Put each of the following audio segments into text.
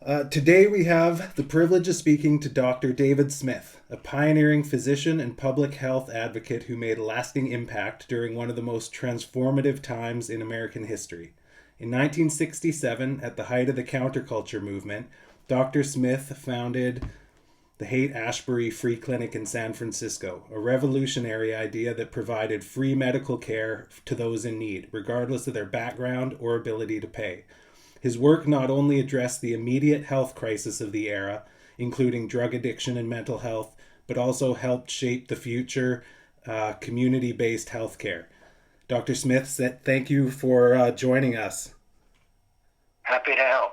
Today we have the privilege of speaking to Dr. David Smith, a pioneering physician and public health advocate who made a lasting impact during one of the most transformative times in American history. In 1967, at the height of the counterculture movement, Dr. Smith founded the Haight Ashbury Free Clinic in San Francisco, a revolutionary idea that provided free medical care to those in need, regardless of their background or ability to pay. His work not only addressed the immediate health crisis of the era, including drug addiction and mental health, but also helped shape the future community based healthcare. Dr. Smith, thank you for joining us. Happy to help.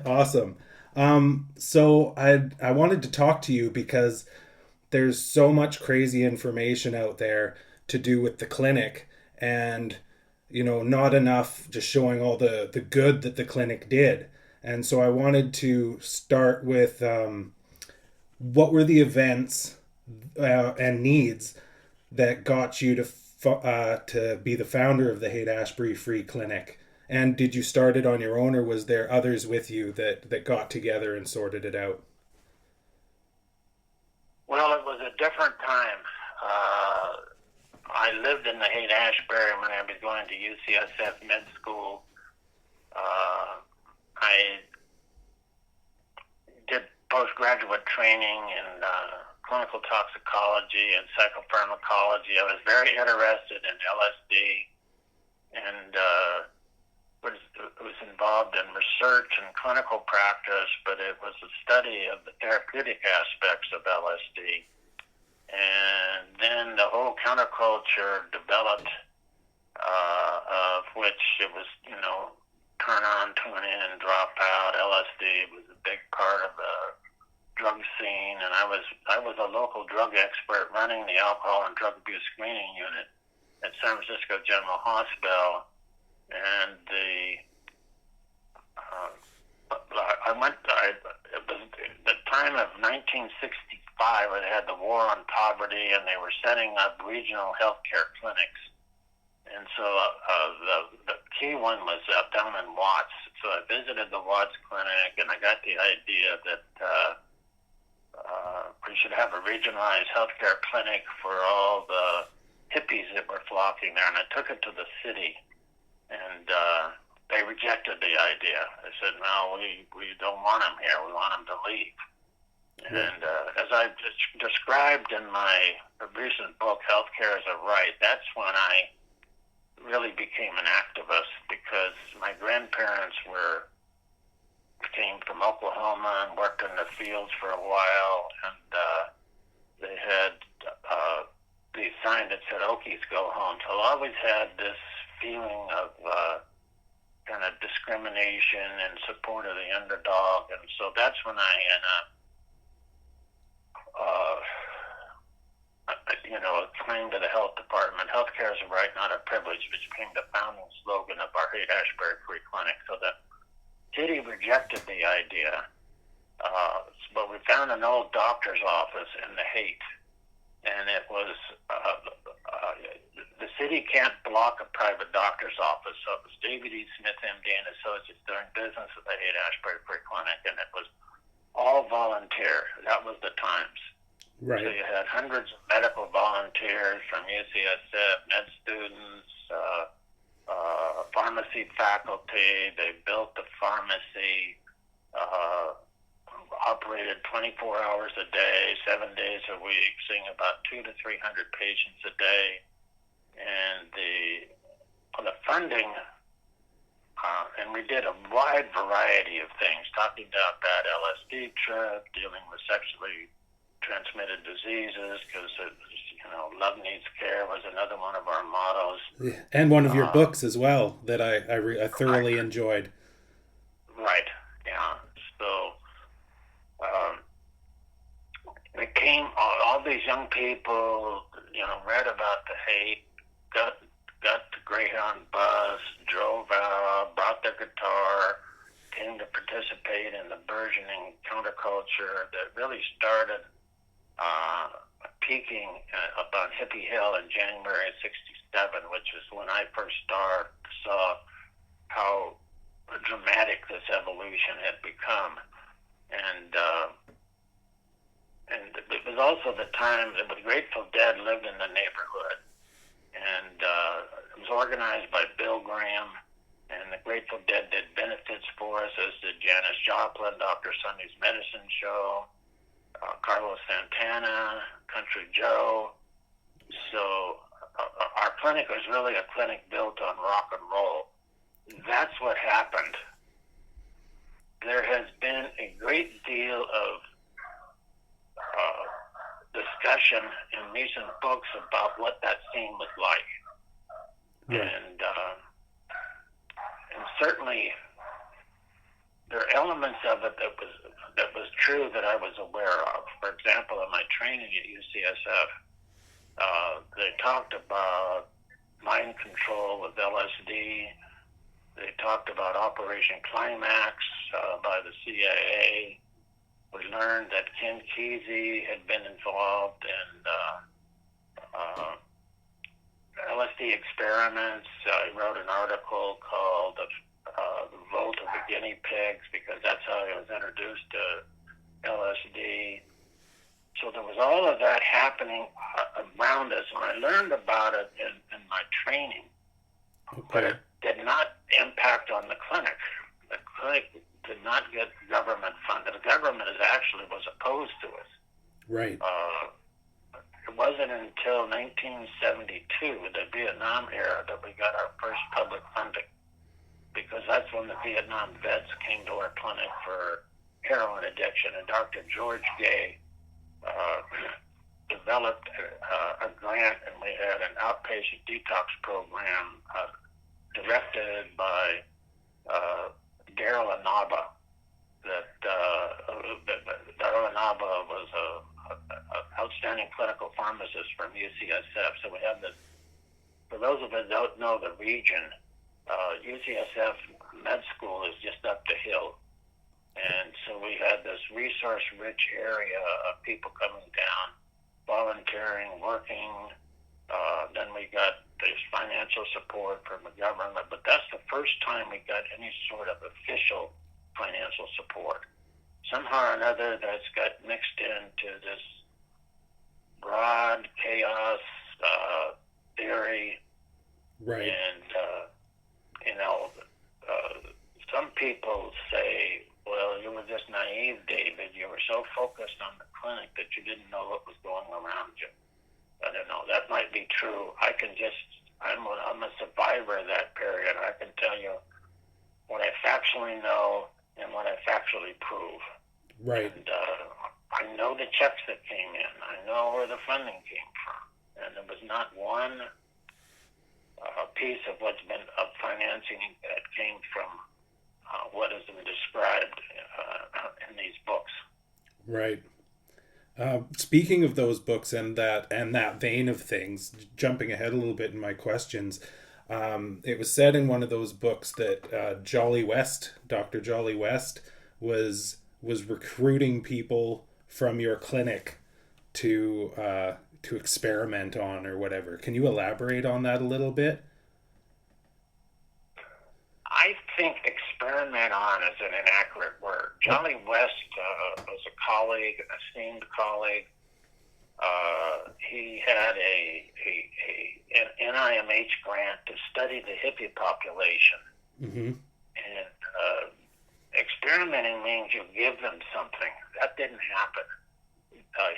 Awesome. So I wanted to talk to you because there's so much crazy information out there to do with the clinic, and not enough just showing all the good that the clinic did. And so I wanted to start with what were the events and needs that got you to be the founder of the Haight Ashbury Free Clinic? And did you start it on your own, or was there others with you that got together and sorted it out? Well, it was a different time. I lived in the Haight Ashbury when I was going to UCSF med school. I did postgraduate training in clinical toxicology and psychopharmacology. I was very interested in LSD and was involved in research and clinical practice, but it was a study of the therapeutic aspects of LSD. And then the whole counterculture developed, of which it was, turn on, tune in, drop out. LSD was a big part of the drug scene, and I was a local drug expert running the alcohol and drug abuse screening unit at San Francisco General Hospital. And it was the time of 1965 where they had the war on poverty and they were setting up regional healthcare clinics. And so the key one was down in Watts. So I visited the Watts clinic and I got the idea that we should have a regionalized healthcare clinic for all the hippies that were flocking there. And I took it to the city. And they rejected the idea. They said, no, we don't want them here. We want them to leave. Yeah. And as I described in my recent book, Healthcare is a Right, that's when I really became an activist, because my grandparents came from Oklahoma and worked in the fields for a while, and they had these signs that said, Okies go home. So I always had this feeling of kind of discrimination and support of the underdog. And so that's when I claimed to the health department, healthcare is a right, not a privilege, which became the founding slogan of our Haight Ashbury Free Clinic. So the city rejected the idea, but we found an old doctor's office in the Haight, and it was the city can't block a private doctor's office, so it was David E. Smith, MD, and Associates doing business at the Haight Ashbury Free Clinic, and it was all volunteer. That was the times. Right. So you had hundreds of medical volunteers from UCSF, med students, pharmacy faculty. They built the pharmacy, operated 24 hours a day, 7 days a week, seeing about 200 to 300 patients a day. And the funding, and we did a wide variety of things, talking about that LSD trip, dealing with sexually transmitted diseases, because love needs care was another one of our mottos. Yeah. And one of your books as well that I thoroughly Right, enjoyed. right, yeah. So it came, all these young people, read about the hate, got the Greyhound bus, drove out, brought their guitar, came to participate in the burgeoning counterculture that really started peaking up on Hippie Hill in January of '67, which is when I first saw how dramatic this evolution had become. And it was also the time that the Grateful Dead lived in the neighborhood. And it was organized by Bill Graham. And the Grateful Dead did benefits for us, as did Janis Joplin, Dr. Sunday's Medicine Show, Carlos Santana, Country Joe. So our clinic was really a clinic built on rock and roll. That's what happened. There has been a great deal of discussion in recent books about what that scene was like. Yeah. And certainly there are elements of it that was true that I was aware of. For example, in my training at UCSF, they talked about mind control with LSD. They talked about Operation Climax by the CIA. We learned that Ken Kesey had been involved in LSD experiments. I wrote an article called The Revolt of the Guinea Pigs, because that's how I was introduced to LSD. So there was all of that happening around us, and I learned about it in my training. Okay. But it did not impact on the clinic. The clinic did not get government funded. The government was opposed to us. Right. It wasn't until 1972, the Vietnam era, that we got our first public funding, because that's when the Vietnam vets came to our clinic for heroin addiction, and Dr. George Gay developed a grant, and we had an outpatient detox program directed by Daryl Inaba. Daryl Inaba was an outstanding clinical pharmacist from UCSF. So we have this. For those of us who don't know the region, UCSF med school is just up the hill. And so we had this resource-rich area of people coming down, volunteering, working. Then we got this financial support from the government, but that's the first time we got any sort of official financial support. Somehow or another, that's got mixed into this broad chaos theory. Right. And, some people say, well, you were just naive, David. You were so focused on the clinic that you didn't know what was going around you. I don't know. That might be true. I'm a survivor of that period. I can tell you what I factually know and what I factually prove. Right. And I know the checks that came in. I know where the funding came from. And there was not one piece of what's been of financing that came from what has been described in these books. Right. Speaking of those books and that vein of things, jumping ahead a little bit in my questions, it was said in one of those books that Dr. Jolly West, was recruiting people from your clinic to experiment on or whatever. Can you elaborate on that a little bit? I think experiment on is an inaccurate word. Jolly West was a colleague, an esteemed colleague. He had an NIMH grant to study the hippie population. Mm-hmm. And experimenting means you give them something. That didn't happen.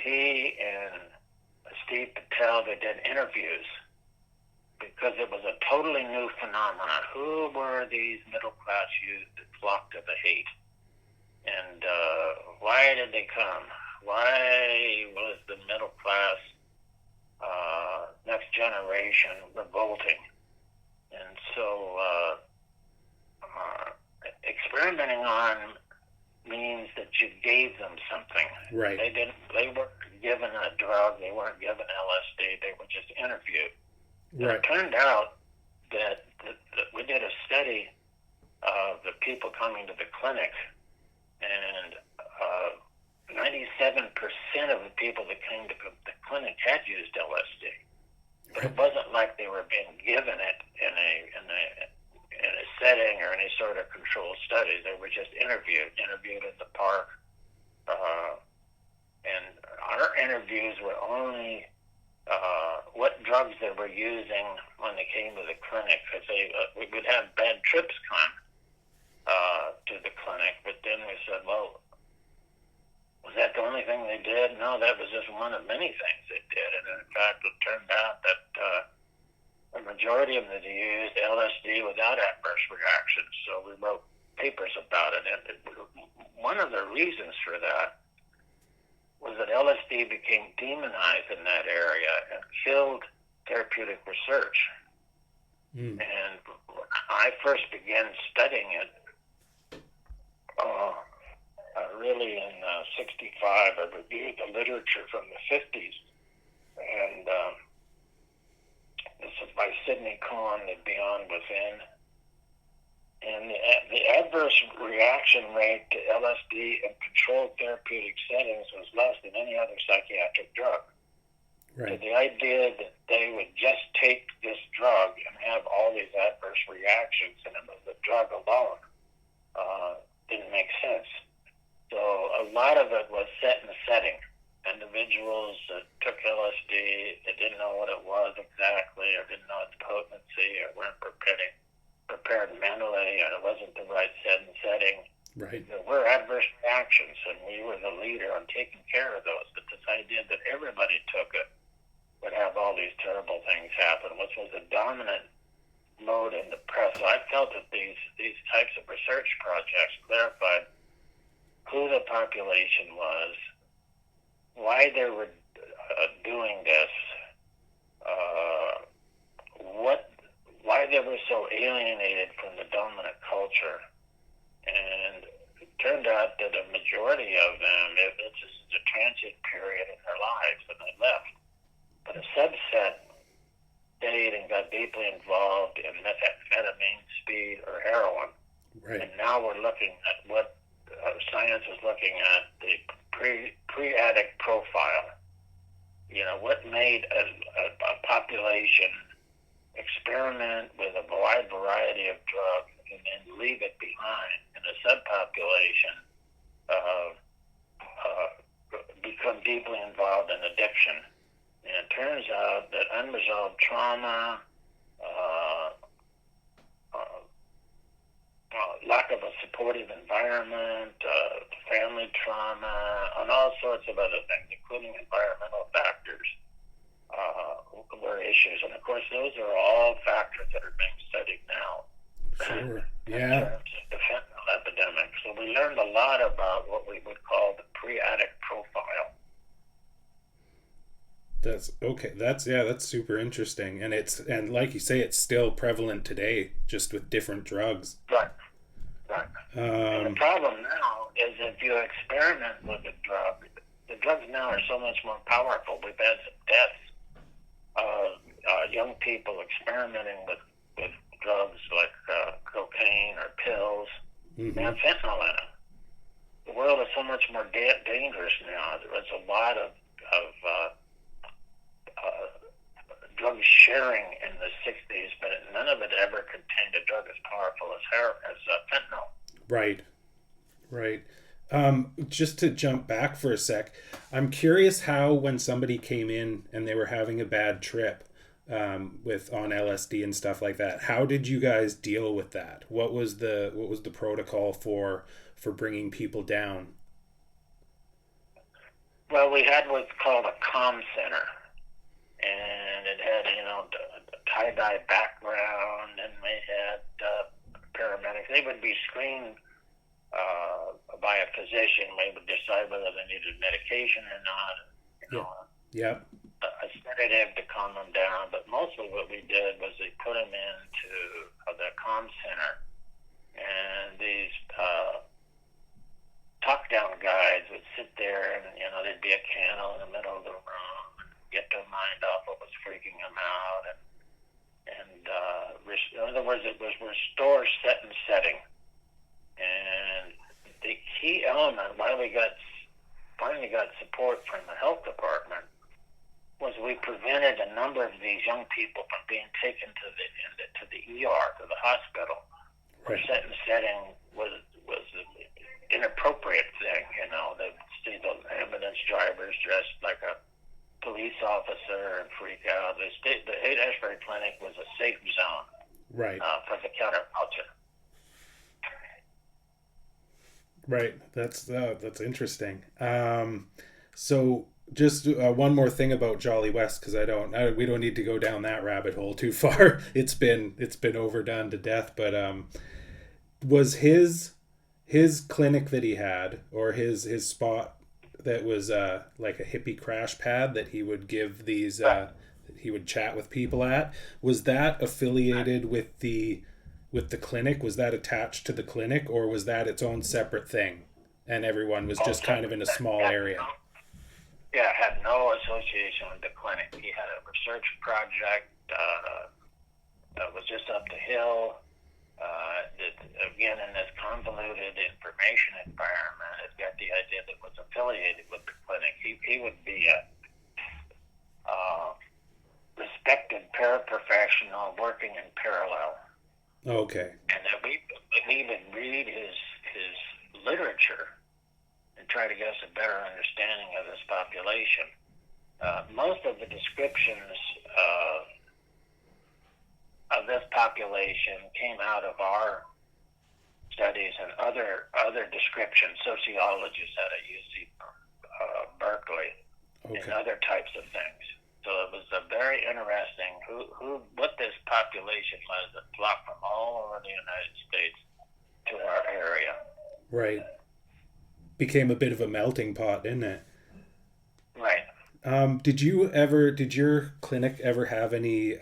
He and Steve Patel, they did interviews, because it was a totally new phenomenon. Who were these middle-class youth that flocked to the Haight? And why did they come? Why was the middle-class next generation revolting? And so experimenting on means that you gave them something. Right. They weren't given a drug. They weren't given LSD. They were just interviewed. Right. It turned out that we did a study of the people coming to the clinic, and 97% of the people that came to the clinic had used LSD. But it wasn't like they were being given it in a setting or any sort of controlled studies. They were just interviewed in the park. And our interviews were only what drugs they were using when they came to the clinic, because we would have bad trips come to the clinic, but then we said, well, was that the only thing they did? No, that was just one of many things they did. And in fact, it turned out that the majority of them used LSD without adverse reactions. So we wrote papers about it. And one of the reasons for that was that LSD became demonized in that area and killed therapeutic research. And I first began studying it really in 65. I reviewed the literature from the 50s. And this is by Sidney Kahn, The Beyond Within. And the adverse reaction rate to LSD in controlled therapeutic settings was less than any other psychiatric drug. Right. So the idea that they would just take this drug and have all these adverse reactions, and it was the drug alone, didn't make sense. So a lot of it was set in the setting. Individuals that took LSD, they didn't know what it was exactly, or didn't know its potency, or weren't prepared mentally, and it wasn't the right setting. Right. There were adverse reactions, and we were the leader on taking care of those. But this idea that everybody took it would have all these terrible things happen, which was a dominant mode in the press. So I felt that these types of research projects clarified who the population was, why they were doing this, why they were so alienated from the dominant culture. And it turned out that a majority of them, it's just a transient period in their lives, and they left. But a subset stayed and got deeply involved in methamphetamine, speed, or heroin. Right. And now we're looking at what science is looking at, the pre-addict profile. You know, what made a population experiment with a wide variety of drugs and then leave it behind, and a subpopulation become deeply involved in addiction. And it turns out that unresolved trauma, lack of a supportive environment, family trauma, and all sorts of other things, including environmental factors, were issues. And of course, those are all factors that are being studied now. Sure. In Yeah. terms of the fentanyl epidemic. So we learned a lot about what we would call the pre-addict profile. That's okay. That's super interesting. And like you say, it's still prevalent today, just with different drugs. Right. And the problem now is if you experiment with the drugs now are so much more powerful. We've had some deaths of young people experimenting with drugs like cocaine or pills, and fentanyl in it. The world is so much more dangerous now. There's a lot of drug sharing in the 60s, but none of it ever contained a drug as powerful as fentanyl. Right. Just to jump back for a sec, I'm curious how, when somebody came in and they were having a bad trip on LSD and stuff like that, how did you guys deal with that? What was the protocol for bringing people down? Well, we had what's called a comm center, and it had a tie-dye background, and we had paramedics. They would be screened by a physician. We would decide whether they needed medication or not. Yeah. A sedative to calm them down. But mostly what we did was we put them into the comm center, and these talk-down guides would sit there, and there'd be a candle in the middle of the room, and get their mind off what was freaking them out, and in other words, it was restore set and setting. And the key element, why we finally got support from the health department, was we prevented a number of these young people from being taken to the ER, to the hospital. Right. setting was an inappropriate thing. You know, they see the ambulance drivers dressed like a police officer and freak out. The Haight Ashbury Clinic was a safe zone, Right. For the counterculture. Right. That's interesting. So just one more thing about Jolly West, because we don't need to go down that rabbit hole too far. It's been overdone to death. But was his clinic that he had, or his spot that was like a hippie crash pad that he would give these he would chat with people at, was that affiliated with the clinic? Was that attached to the clinic, or was that its own separate thing and everyone was just kind of in a small area? Yeah, had no association with the clinic. He had a research project that was just up the hill. Again, in this convoluted information environment, it got the idea that it was affiliated with the clinic. He would be a respected paraprofessional working in parallel. Okay. And that we would read his literature and try to get us a better understanding of this population. Most of the descriptions of this population came out of our studies and other descriptions. Sociologists at UC Berkeley, Okay. and other types of things. So it was a very interesting what this population was that flocked from all over the United States to our area. Right. Became a bit of a melting pot, didn't it? Right. Did your clinic ever have any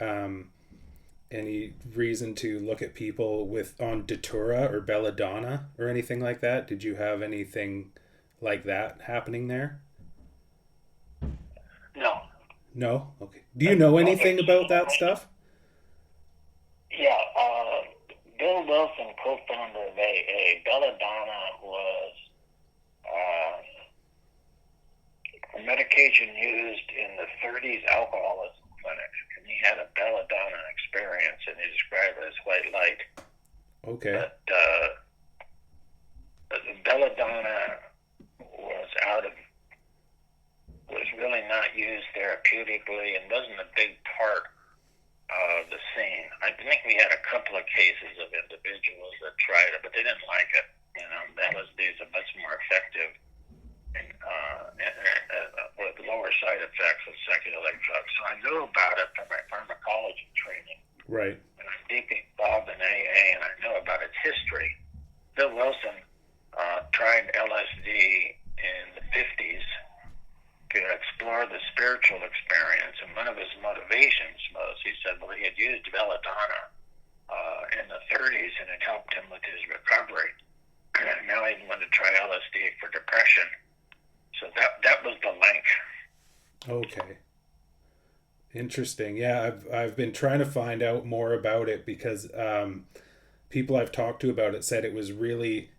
reason to look at people on Datura or Belladonna or anything like that? Did you have anything like that happening there? No. No? Okay. Do you know anything about that stuff? Yeah. Bill Wilson, co-founder of AA, Belladonna was a medication used in the 30s alcoholism clinics. And he had a Belladonna experience, and he described it as white light. Okay. But the Belladonna was really not used therapeutically and wasn't a big part of the scene. I think we had a couple of cases of individuals that tried it, but they didn't like it. You know, LSD is a much more effective and with lower side effects of psychedelic drugs. So I knew about it from my pharmacology training. Right. And I'm deeply involved in AA, and I know about its history. Bill Wilson tried LSD in the 50s to explore the spiritual experience, and one of his motivations was, he said, well, he had used belladonna in the 30s, and it helped him with his recovery. And now he wanted to try LSD for depression. So that was the link. Okay. Interesting. Yeah, I've been trying to find out more about it because people I've talked to about it said it was really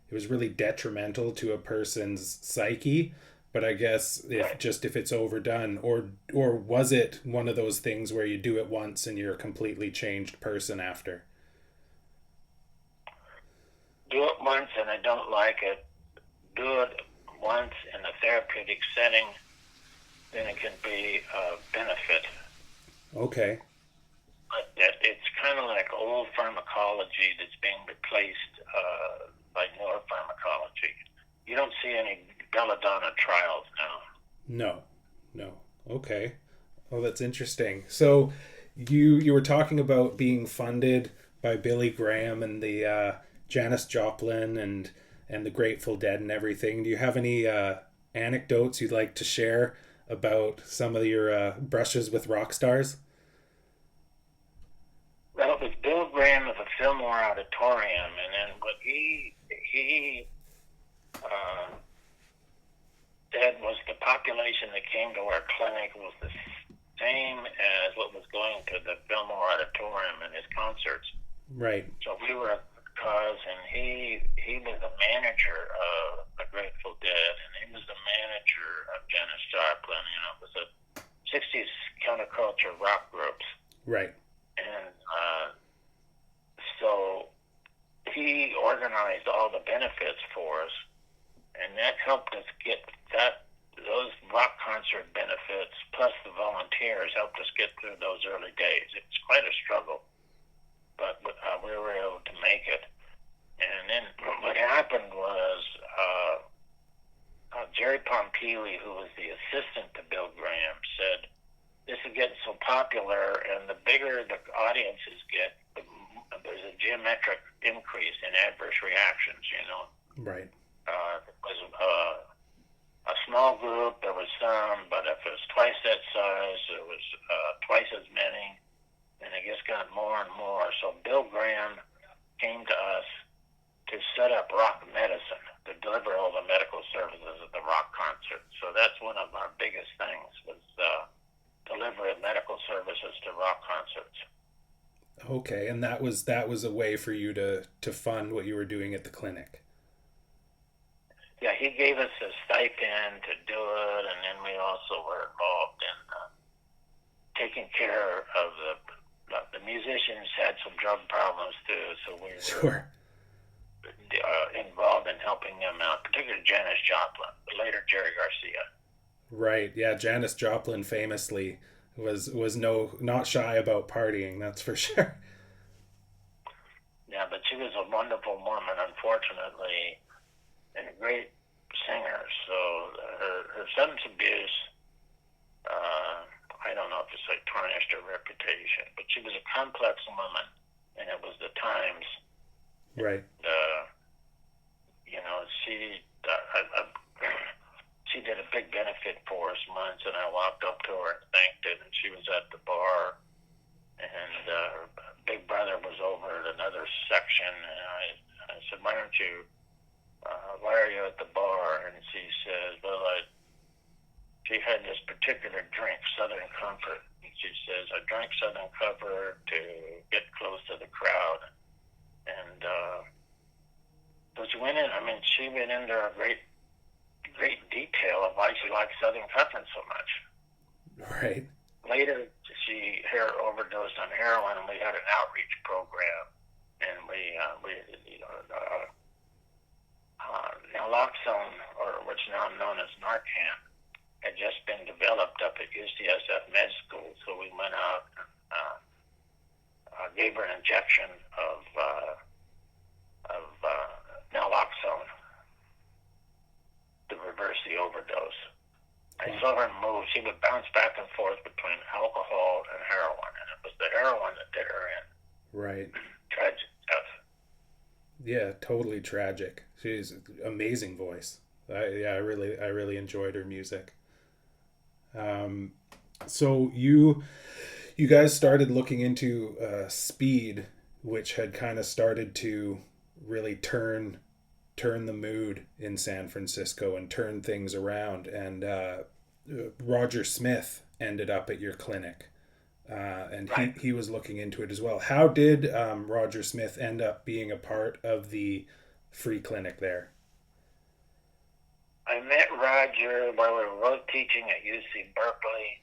detrimental to a person's psyche. But I guess if it's overdone, or was it one of those things where you do it once and you're a completely changed person after? Do it once and I don't like it. Do it once in a therapeutic setting, then it can be a benefit. Okay. But it's kind of like old pharmacology that's being replaced by newer pharmacology. You don't see any belladonna trials now. No. Okay. Oh, that's interesting. So you were talking about being funded by Billy Graham and the Janis Joplin and the Grateful Dead and everything. Do you have any anecdotes you'd like to share about some of your brushes with rock stars? Well, it was Bill Graham of the Fillmore Auditorium, and then what he said was the population that came to our clinic was the same as what was going to the Fillmore Auditorium in his concerts. Right. So we were a cause, and he was the manager of the Grateful Dead, and he was the manager of Janis Joplin. You know, it was a 60s counterculture rock groups. Right. And so he organized all the benefits for us, and that helped us get those rock concert benefits, plus the volunteers, helped us get through those early days. It was quite a struggle, but we were able to make it. And then what happened was Jerry Pompili, who was the assistant to Bill Graham, said, this is getting so popular, and the bigger the audiences get, there's a geometric increase in adverse reactions, you know. Right. It was a small group, there was some, but if it was twice that size, there was twice as many, and it just got more and more. So Bill Graham came to us to set up rock medicine, to deliver all the medical services at the rock concert. So that's one of our biggest things, was delivery of medical services to rock concerts. Okay, and that was a way for you to fund what you were doing at the clinic. Yeah, he gave us a stipend to do it, and then we also were involved in taking care of the musicians. Had some drug problems too, so we were involved in helping them out, particularly Janis Joplin, later Jerry Garcia. Right, yeah, Janis Joplin famously was not shy about partying, that's for sure. Yeah, but she was a wonderful woman, unfortunately, and a great singer. So her substance abuse, I don't know if it's like tarnished her reputation, but she was a complex woman, and it was the times. Right. You know, she did a big benefit for us once, and I walked up to her and thanked her, and she was at the bar, and her big brother was over at another section, and I said, why are you at the bar? And she says, well, she had this particular drink, Southern Comfort. And she says, I drank Southern Comfort to get close to the crowd. And so she went into a great detail of why she liked Southern Comfort so much. Right. Later, she overdosed on heroin, and we had an outreach program, and naloxone, or what's now known as Narcan, had just been developed up at UCSF Med School. So we went out and gave her an injection of naloxone to reverse the overdose. I saw her move. She would bounce back and forth between alcohol and heroin, and it was the heroin that did her in. Right. Tragic stuff. Yeah, totally tragic. She's an amazing voice. I really enjoyed her music. So you guys started looking into speed, which had kind of started to really turn the mood in San Francisco and turn things around. And Roger Smith ended up at your clinic, and right. he was looking into it as well. How did Roger Smith end up being a part of the free clinic there? I met Roger while we were both teaching at UC Berkeley.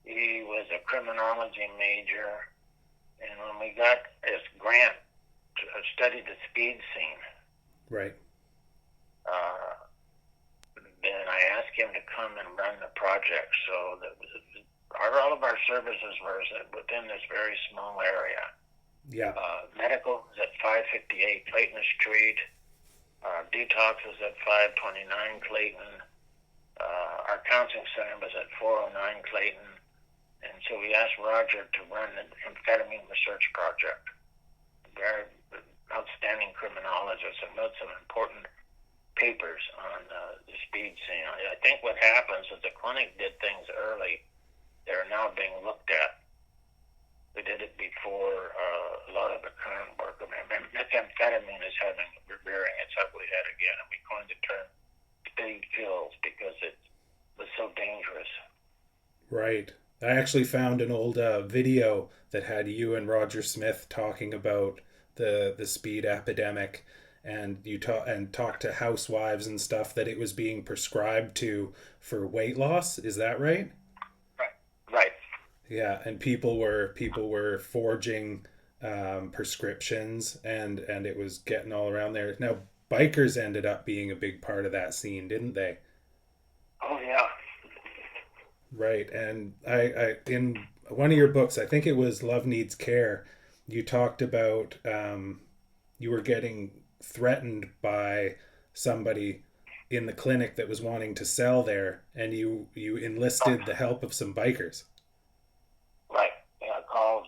He was a criminology major, and when we got this grant to study the speed scene, right. Then I asked him to come and run the project. So all of our services were within this very small area. Yeah. Medical is at 558 Clayton Street. Detox is at 529 Clayton. Our counseling center was at 409 Clayton. And so we asked Roger to run the amphetamine research project. Very outstanding criminologist, and wrote some important papers on the speed scene. I think what happens is the clinic did things early. They're now being looked at. We did it before a lot of the current work. I mean, methamphetamine is rearing its ugly head again, and we coined the term speed kills because it was so dangerous. Right. I actually found an old video that had you and Roger Smith talking about the speed epidemic, and you talked to housewives and stuff that it was being prescribed to for weight loss. Is that right? Right. Yeah, and people were forging prescriptions, and it was getting all around there. Now, bikers ended up being a big part of that scene, didn't they? Oh yeah. Right. And I in one of your books, I think it was Love Needs Care, you talked about you were getting threatened by somebody in the clinic that was wanting to sell there, and you enlisted the help of some bikers. Right. Yeah, I called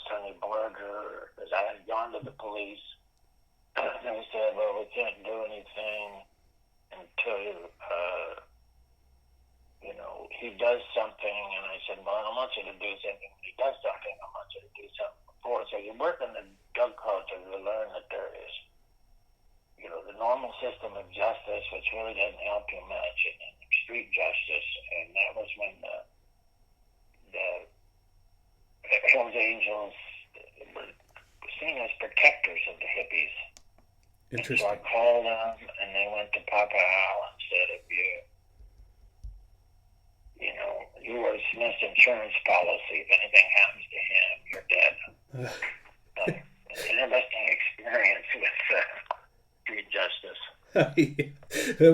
Sonny Borger because I had gone to the police. And they said, well, we can't do anything until, he does something. And I said, well, I want you to do something. When he does something, I want you to do something before. So you work in the drug culture to learn that there is, the normal system of justice, which really doesn't help you much, and then street justice. And that was when the Hells Angels were seen as protectors of the hippies. Interesting. And so I called them, and they went to Papa Al and said, if you were Smith's insurance policy, if anything happens to him, you're dead. It's an interesting experience with street justice.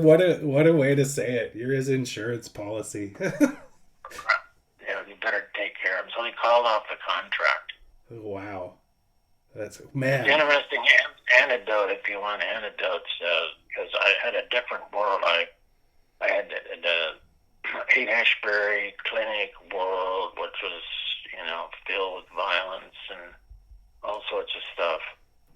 What a way to say it. You're his insurance policy. You better take care of him. So he called off the contract. Wow. That's, man. Interesting anecdote, if you want anecdotes, because I had a different world. I had the Haight Ashbury Clinic world, which was, filled with violence and all sorts of stuff.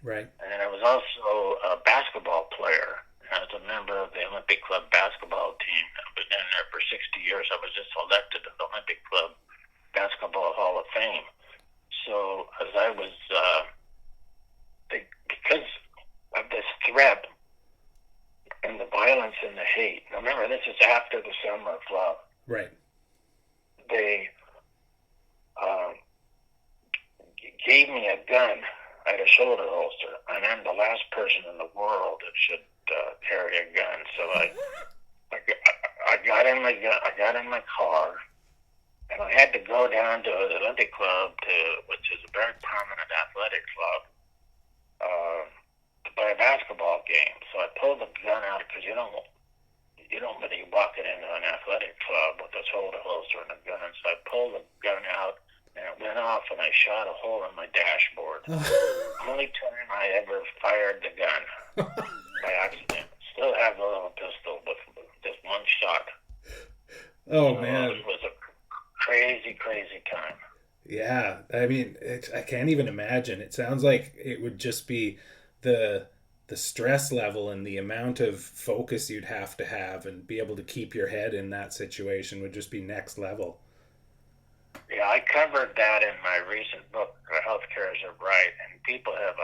Right. And then I was also a basketball player. I was a member of the Olympic Club basketball team. I've been in there for 60 years. I was just elected to the Olympic Club Basketball Hall of Fame. So as I was, because of this threat and the violence and the hate, remember this is after the Summer of Love. Right. They gave me a gun. I had a shoulder holster, and I'm the last person in the world that should carry a gun. So I got in my car, and I had to go down to the Olympic Club, which is a very prominent athletic club, to play a basketball game. So I pulled the gun out because you don't really walk it into an athletic club with a shoulder holster and a gun. So I pulled the gun out, and it went off, and I shot a hole in my dashboard. Only time I ever fired the gun by accident. Still have a little pistol with just one shot. Oh, man. It was a crazy, crazy time. Yeah, I mean, I can't even imagine. It sounds like it would just be the stress level and the amount of focus you'd have and be able to keep your head in that situation would just be next level. Yeah, I covered that in my recent book, Healthcare is a Right, and people have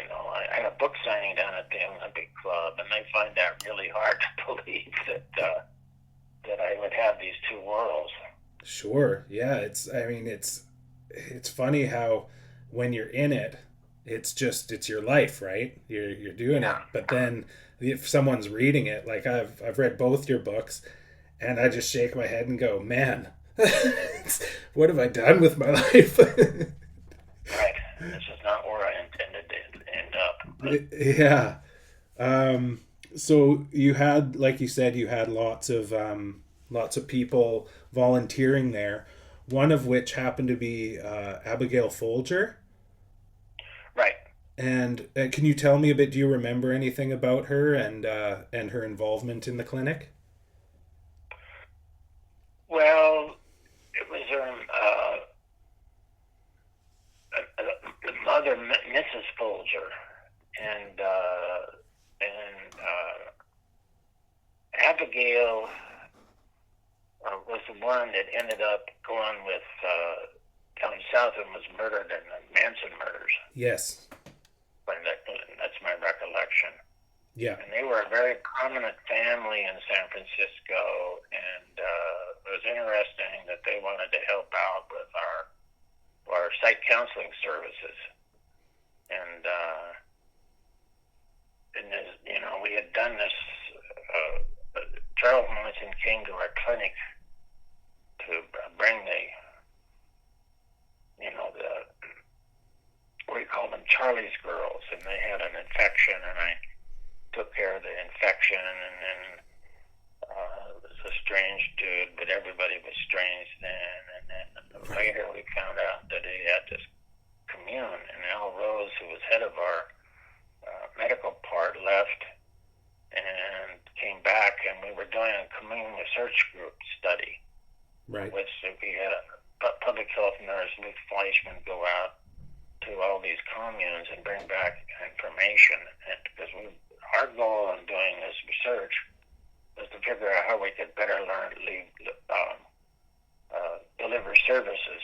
I had a book signing down at the Olympic Club, and they find that really hard to believe that I would have these two worlds. Sure. Yeah. It's funny how when you're in it, it's your life, right? You're doing it. But then if someone's reading it, like I've read both your books, and I just shake my head and go, man, what have I done with my life? Right. This is not where I intended to end up. Yeah. So you had, like you said, you had lots of people volunteering there, one of which happened to be Abigail Folger. Right. And can you tell me a bit, do you remember anything about her and her involvement in the clinic? Well, it was her mother, Mrs. Folger, and Abigail was the one that ended up going with down south and was murdered in the Manson murders. Yes. That's my recollection. Yeah. And they were a very prominent family in San Francisco, and it was interesting that they wanted to help out with our psych counseling services. And we had done this. Charles Manson came to our clinic to bring the infection, and I took care of the infection, and then was a strange dude, but everybody was strange then. And then later we found out that he had this commune, and Al Rose, who was head of our medical part, left and came back, and we were doing a commune research group study, right, which we had a public health nurse, Luke Fleischman, go out to all these communes and bring back information. And because our goal in doing this research was to figure out how we could better deliver services.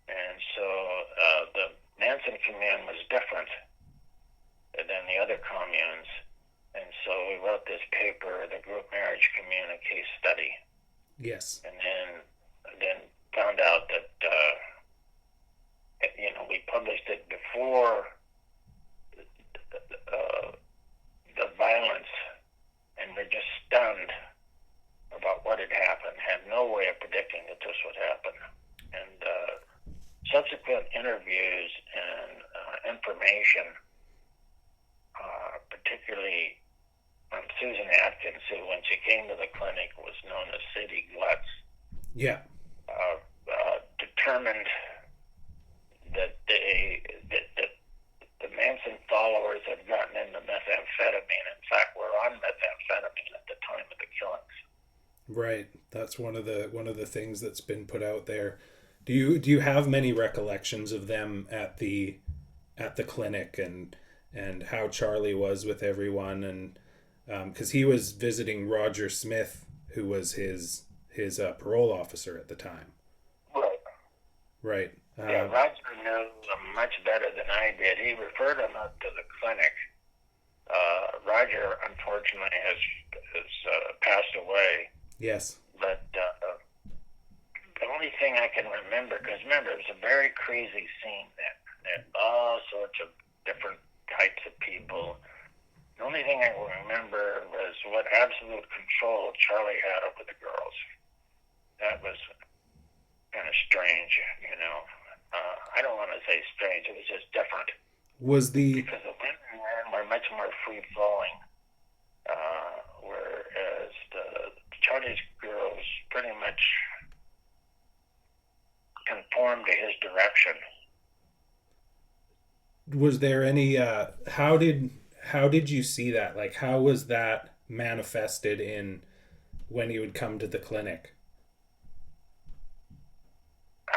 And so the Manson commune was different than the other communes. And so we wrote this paper, the Group Marriage Commune, a case study. Yes. And then found out that, we published it before the violence, and we're just stunned about what had happened, had no way of predicting that this would happen. And subsequent interviews and information, particularly on Susan Atkins, who, when she came to the clinic, was known as City Glutz, determined that the Manson followers had gotten into methamphetamine. In fact, were on methamphetamine at the time of the killings. Right. That's one of the things that's been put out there. Do you have many recollections of them at the clinic and how Charlie was with everyone, and because he was visiting Roger Smith, who was his parole officer at the time. Right. Yeah, Roger knew much better than I did. He referred him up to the clinic. Roger, unfortunately, has passed away. Yes. But the only thing I can remember, because remember, it was a very crazy scene then. There were all sorts of different types of people. The only thing I remember was what absolute control Charlie had over the girls. That was kind of strange, I don't want to say strange, it was just different. Because the women were much more free-flowing, whereas Charlie's girls pretty much conformed to his direction. Was there any, how did you see that? Like, how was that manifested in when he would come to the clinic?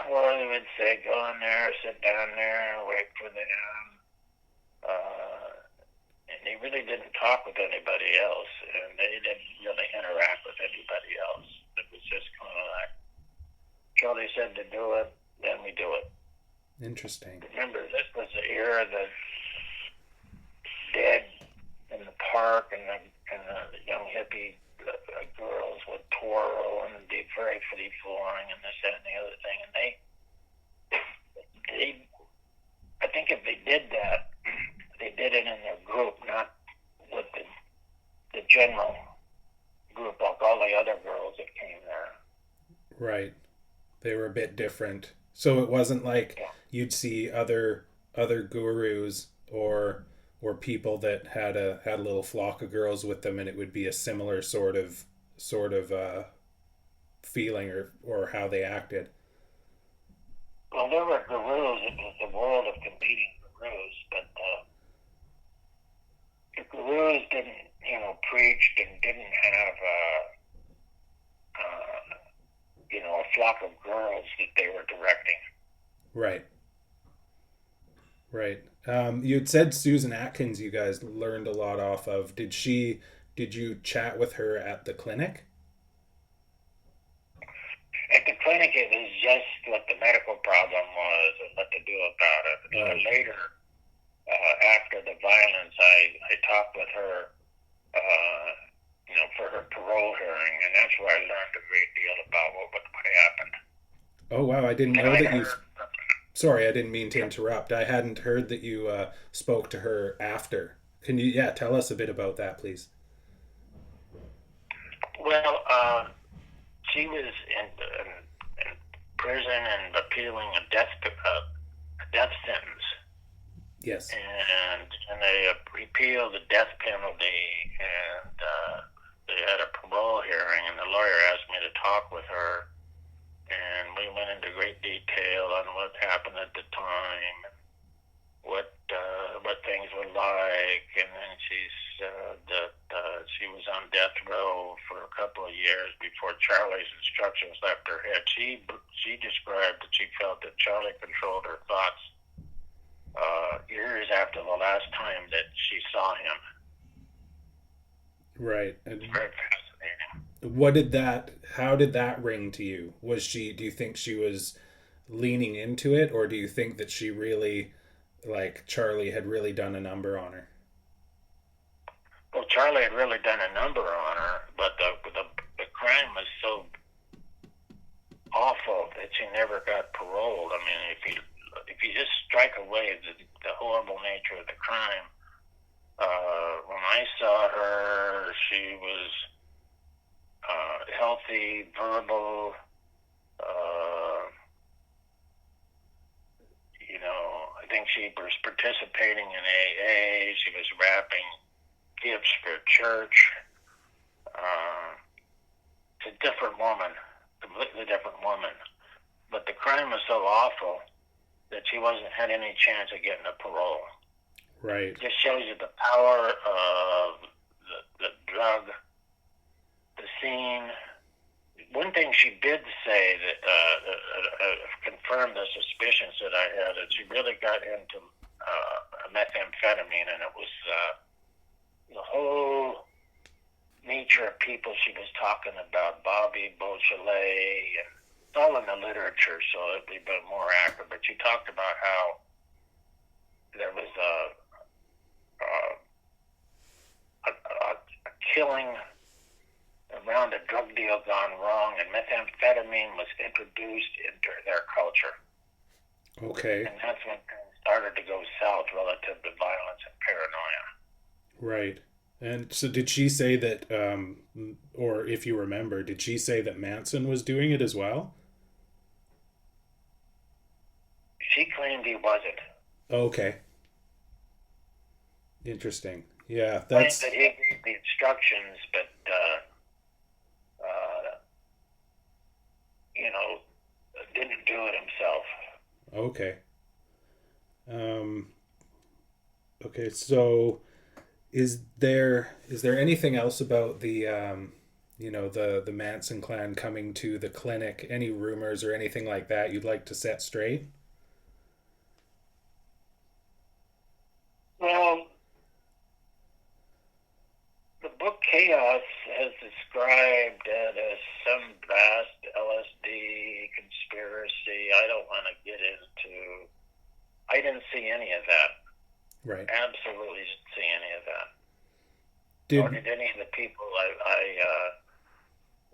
Well, he would say, go in there, sit down there, wait for them. And he really didn't talk with anybody else, and they didn't really interact with anybody else. It was just kind of like, Charlie said to do it, then we do it. Interesting. Remember, this was the era that dead in the park and the young hippie girls would twirl and be very free-flowing and this, that, and the other thing. And they I think if they did that, they did it in their group, not with the general group like all the other girls that came there. Right. They were a bit different. So it wasn't like you'd see other gurus or people that had a little flock of girls with them, and it would be a similar sort of feeling or how they acted. Well, there were gurus. It was the world of competing gurus, but the gurus didn't, preached and didn't have a flock of girls that they were directing. Right. You had said Susan Atkins you guys learned a lot off of. Did you chat with her at the clinic? At the clinic, it was just what the medical problem was and what to do about it. Later, after the violence, I talked with her, for her parole hearing, and that's where I learned a great deal about what happened. Oh, wow, I didn't know that you... Sorry, I didn't mean to interrupt. I hadn't heard that you spoke to her after. Can you, tell us a bit about that, please? Well, she was in prison and appealing a death sentence. Yes. and they repealed the death penalty, and they had a parole hearing, and the lawyer asked me to talk with her, and we went into great detail on what happened at the time, what things were like, and then she said that she was on death row for a couple of years before Charlie's instructions left her head. She described that she felt that Charlie controlled her thoughts years after the last time that she saw him. Right. It's very fascinating. How did that ring to you? Do you think she was leaning into it, or do you think that she really, like, Charlie had really done a number on her? Well, Charlie had really done a number on her, but the crime was so awful that she never got paroled. I mean, if you just strike away the horrible nature of the crime, when I saw her, she was healthy, verbal. I think she was participating in AA. She was wrapping gifts for church. It's a different woman, completely different woman. But the crime was so awful that she wasn't had any chance of getting a parole. Right. It just shows you the power of the drug, the scene. One thing she did say that confirmed the suspicions that I had, that she really got into methamphetamine, and it was the whole nature of people she was talking about, Bobby Beausoleil, and it's all in the literature, so it'd be a bit more accurate. But she talked about how there was a killing around a drug deal gone wrong, and methamphetamine was introduced into their culture. Okay. And that's when things started to go south relative to violence and paranoia. Right. And so did she say that, or if you remember, did she say that Manson was doing it as well? She claimed he wasn't. Okay. Interesting. Yeah, Claimed that's that he gave the instructions, but didn't do it himself. okay. Um, okay, so is there anything else about the Manson clan coming to the clinic? Any rumors or anything like that you'd like to set straight? Well, the book Chaos has described it as some vast LSD conspiracy. I don't want to get into. I didn't see any of that. Right. Absolutely didn't see any of that. Nor Did did any of the people I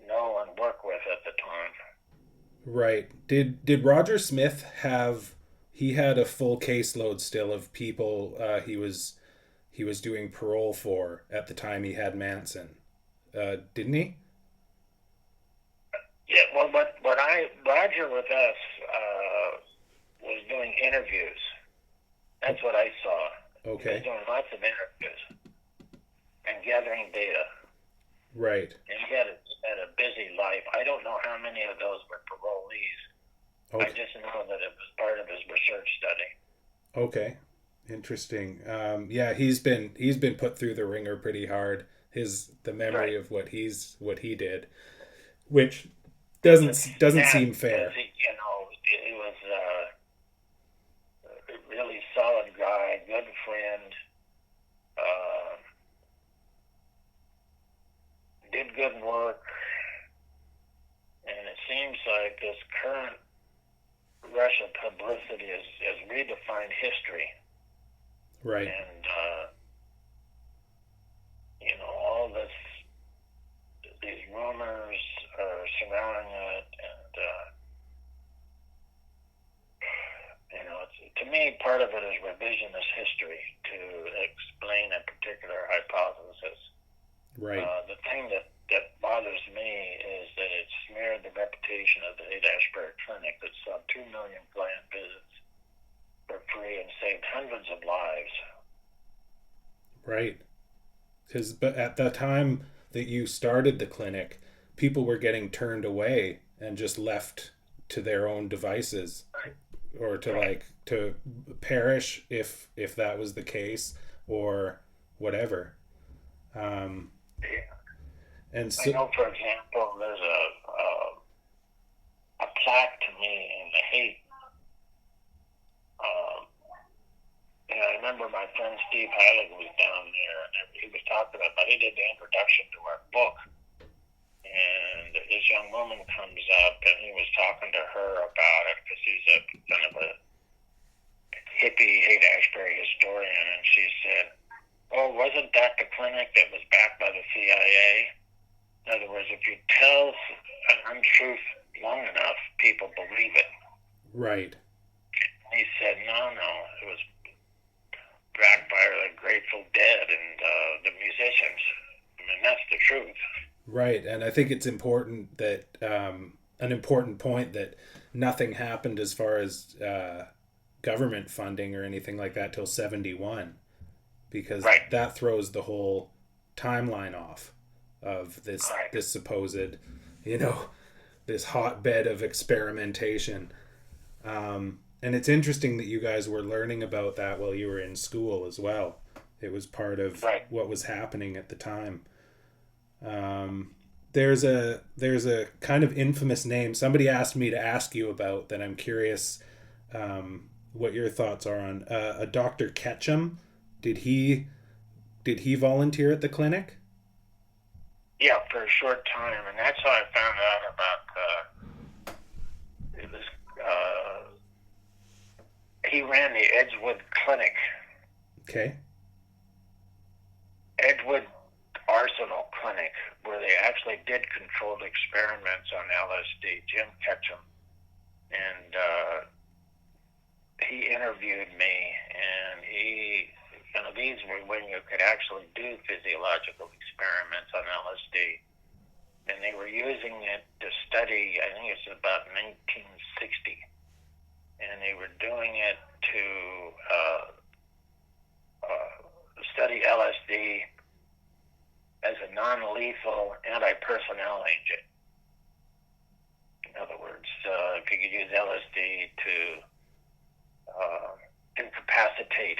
know and work with at the time. right. Did Roger Smith have he had a full caseload still of people he was doing parole for at the time he had Manson? Didn't he? Yeah, well, Roger with us was doing interviews. That's what I saw. He was Okay. doing lots of interviews and gathering data. Right. And he had a busy life. I don't know how many of those were parolees. I Okay. just know that it was part of his research study. Okay. Interesting. Yeah, he's been put through the ringer pretty hard. The memory Right. of what he did, which doesn't seem fair. He was a really solid guy, good friend, uh, did good work, and it seems like this current rush of publicity has redefined history, Right. and all these rumors are surrounding it, and to me, part of it is revisionist history to explain a particular hypothesis. Right. The thing that bothers me is that it smeared the reputation of the Haight Ashbury Clinic that saw 2 million client visits for free and saved hundreds of lives. Right. But at the time that you started the clinic, people were getting turned away and just left to their own devices, Right. or to perish if that was the case, or whatever. Um, Yeah. and I so, know, for example, there's a plaque to me in the Haight. And I remember my friend Steve Heilig was down there, and he was talking about, he did the introduction to our book. And this young woman comes up, and he was talking to her about it, because he's a kind of a hippie Haight Ashbury historian, and she said, "Oh, wasn't that the clinic that was backed by the CIA?" In other words, if you tell an untruth long enough, people believe it. right. And he said, no, it was backed by the Grateful Dead and the musicians. I mean, that's the truth. Right, and I think it's important that an important point that nothing happened as far as government funding or anything like that till 71, because Right. that throws the whole timeline off of Right. this supposed, this hotbed of experimentation. And it's interesting that you guys were learning about that while you were in school as well. It was part of Right. what was happening at the time. There's a kind of infamous name somebody asked me to ask you about that I'm curious what your thoughts are on. A Dr. Ketchum. Did he volunteer at the clinic? Yeah, for a short time, and that's how I found out about it was. He ran the Edgewood Clinic. Okay. Edgewood Arsenal Clinic, where they actually did controlled experiments on LSD. Jim Ketchum, and he interviewed me, and these were when you could actually do physiological experiments on LSD, and they were using it to study. I think it's about 1960, and they were doing it to study LSD as a non-lethal anti-personnel agent. In other words, if you could use LSD to incapacitate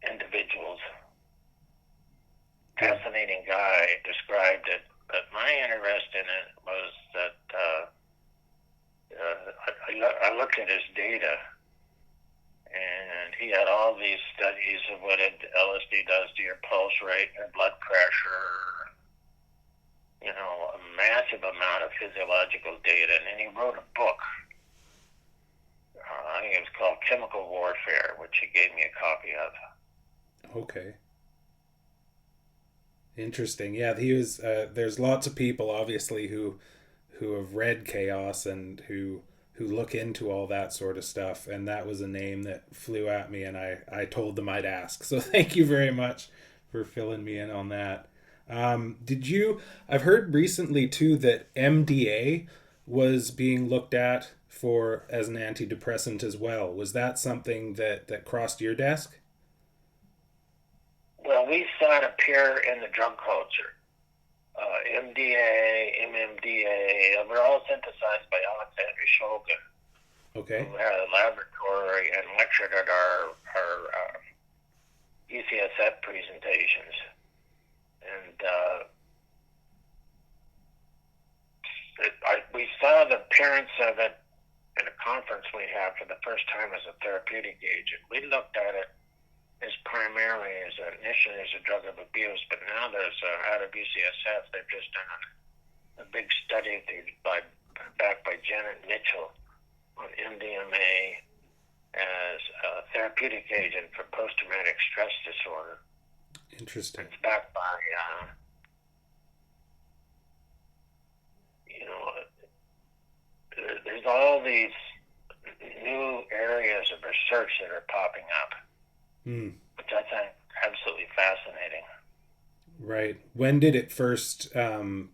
individuals. Fascinating guy, described it, but my interest in it was that I looked at his data, and he had all these studies of what LSD does to your pulse rate and blood pressure, a massive amount of physiological data, and then he wrote a book. I think it was called Chemical Warfare, which he gave me a copy of. Okay. Interesting. Yeah, he was. There's lots of people, obviously, who have read Chaos and who look into all that sort of stuff, and that was a name that flew at me, and I told them I'd ask. So thank you very much for filling me in on that. I've heard recently too that MDA was being looked at as an antidepressant as well. Was that something that crossed your desk? Well, we saw it appear in the drug culture. MDA, MMDA, were all synthesized by Alexander Shulgin, Okay. who had a laboratory and lectured at our UCSF presentations. And we saw the appearance of it at a conference we had for the first time as a therapeutic agent. We looked at it as primarily initially as a drug of abuse, but now there's out of UCSF, they've just done a big study backed by Janet Mitchell on MDMA as a therapeutic agent for post-traumatic stress disorder. Interesting. It's backed by there's all these new areas of research that are popping up, which I find absolutely fascinating. Right. When did it first come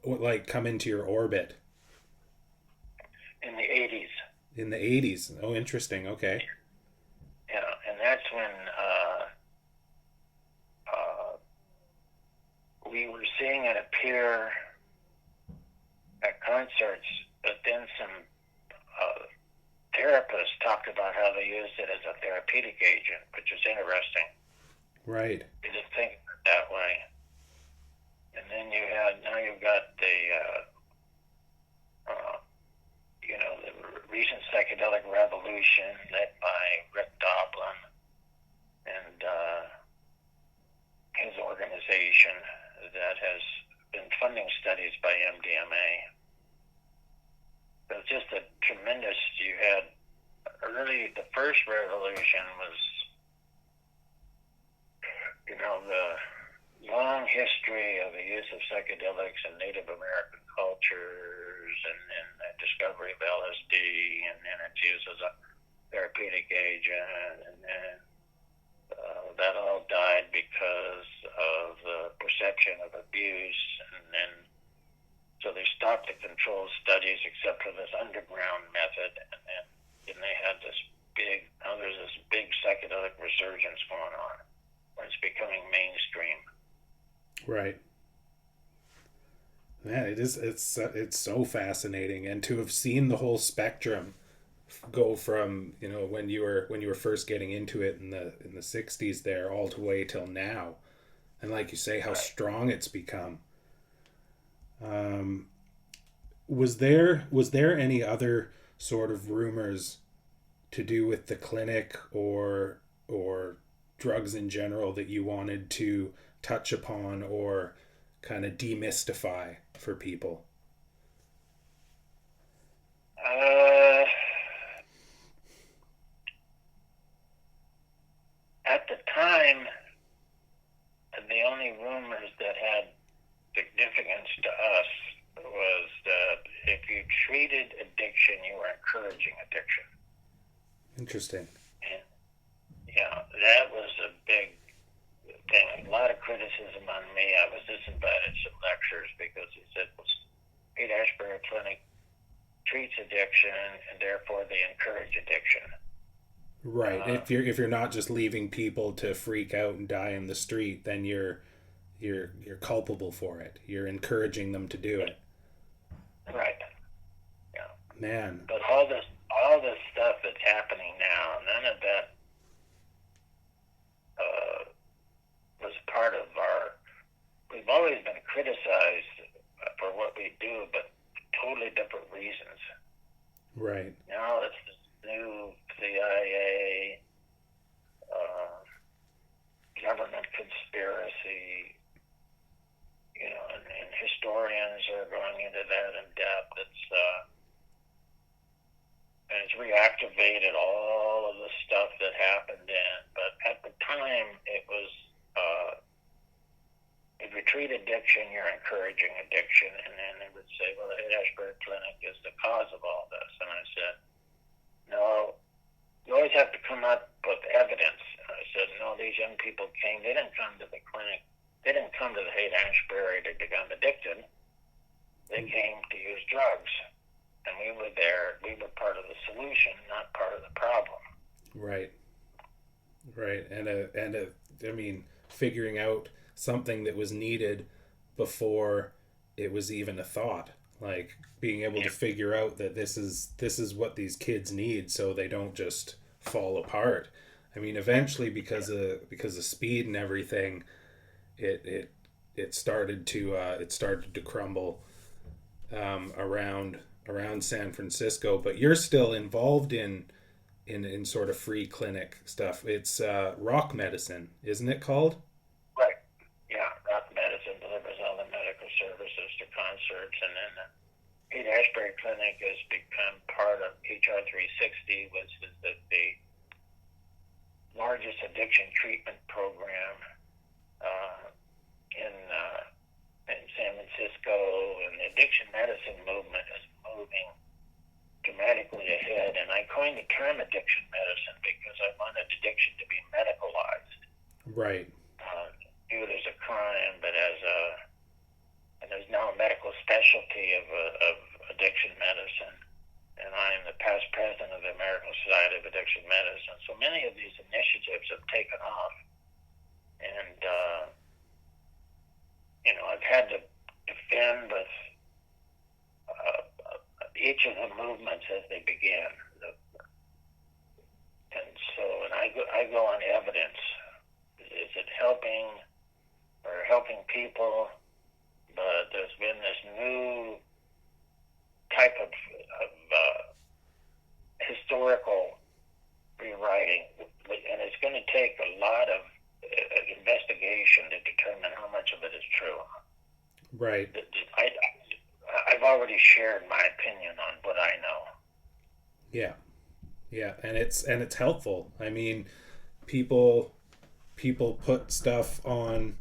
into your orbit? In the 80s. In the 80s. Oh, interesting. Okay. Yeah, and that's when uh, we were seeing it appear at concerts, but then some therapists talked about how they used it as a therapeutic agent, which is interesting. Right. You didn't think of it that way. And then now you've got the, the recent psychedelic revolution led by Rick Doblin and his organization that has been funding studies by MDMA. It was just a tremendous, you had the first revolution was, the long history of the use of psychedelics in Native American cultures and the discovery of LSD and its use as a therapeutic agent. And then that all died because of the perception of abuse. And then so they stopped the controlled studies except for this underground method. And then they had there's this big psychedelic resurgence going on where it's becoming mainstream. Right. Man, it's so fascinating, and to have seen the whole spectrum go from, when you were first getting into it in the 60s there all the way till now, and like you say, how strong it's become. Was there any other sort of rumors to do with the clinic or drugs in general that you wanted to touch upon or kind of demystify for people? At the time, the only rumors that had significance to us was that if you treated addiction, you were encouraging addiction. Interesting. And yeah, that was a big thing. A lot of criticism on me. I was disinvited some lectures because he said, well, Haight Ashbury Clinic treats addiction and therefore they encourage addiction. Right. If you're not just leaving people to freak out and die in the street, then you're culpable for it. You're encouraging them to do it. Right. Yeah. Man. But all this stuff that's happening now, none of that was part of our. We've always been criticized for what we do, but totally different reasons. Right. Now it's this new CIA government conspiracy, and historians are going into that in depth. And it's reactivated all of the stuff that happened then. But at the time, it was, if you treat addiction, you're encouraging addiction. And then they would say, well, the Haight Ashbury Clinic is the cause of all this. And I said, no, you always have to come up with evidence. And I said, no, these young people they didn't come to the clinic, they didn't come to the Haight Ashbury to become addicted. They came to use drugs. And we were there, we were part of the solution, not part of the problem. Right. Right. I mean, figuring out something that was needed before it was even a thought. Like being able to figure out that this is what these kids need so they don't just fall apart. I mean, eventually because of speed and everything, it started to crumble around San Francisco, but you're still involved in sort of free clinic stuff. It's rock medicine, isn't it called? Right. Yeah, rock medicine delivers all the medical services to concerts, and then the Haight Ashbury Clinic has become part of HR 360, which is the largest addiction treatment program in San Francisco, and the addiction medicine movement is moving dramatically ahead. And I coined the term addiction medicine because I wanted addiction to be medicalized. Right. Viewed as a crime, but and there's now a medical specialty of addiction medicine. And I am the past president each of the movements as they began. And I go on evidence. Is it helping people? But there's been this new type of historical rewriting, and it's going to take a lot of investigation to determine how much of it is true. Right. I've already shared my opinion on what I know. Yeah. Yeah, and it's helpful. I mean, people put stuff on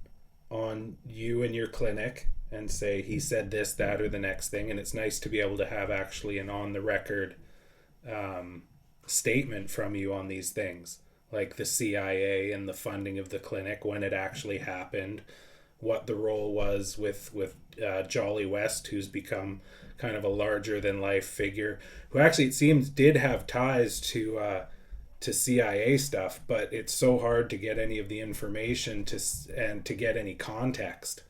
you and your clinic and say he said this, that, or the next thing, and it's nice to be able to have actually an on the record statement from you on these things, like the CIA and the funding of the clinic, when it actually happened, what the role was with Jolly West, who's become kind of a larger than life figure, who actually it seems did have ties to CIA stuff, but it's so hard to get any of the information to get any context.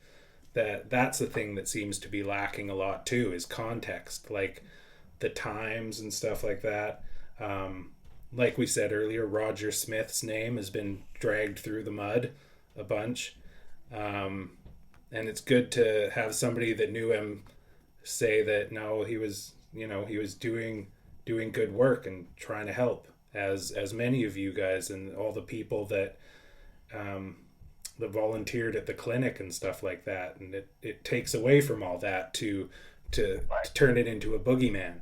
That's the thing that seems to be lacking a lot too, is context, like the times and stuff like that. Like we said earlier, Roger Smith's name has been dragged through the mud a bunch. And it's good to have somebody that knew him say that no, he was doing good work and trying to help, as many of you guys and all the people that that volunteered at the clinic and stuff like that. And it takes away from all that to turn it into a boogeyman.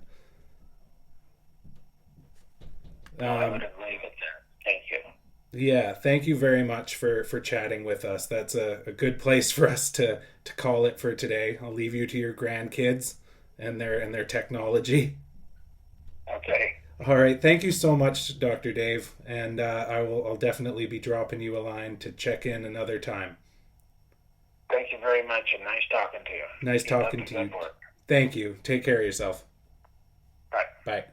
I would agree with that. Thank you. Yeah, thank you very much for chatting with us. That's a good place for us to call it for today. I'll leave you to your grandkids and their technology. Okay. All right. Thank you so much, Dr. Dave. And I'll definitely be dropping you a line to check in another time. Thank you very much, and nice talking to you. Nice talking to you. Thank you. Take care of yourself. Bye. Bye.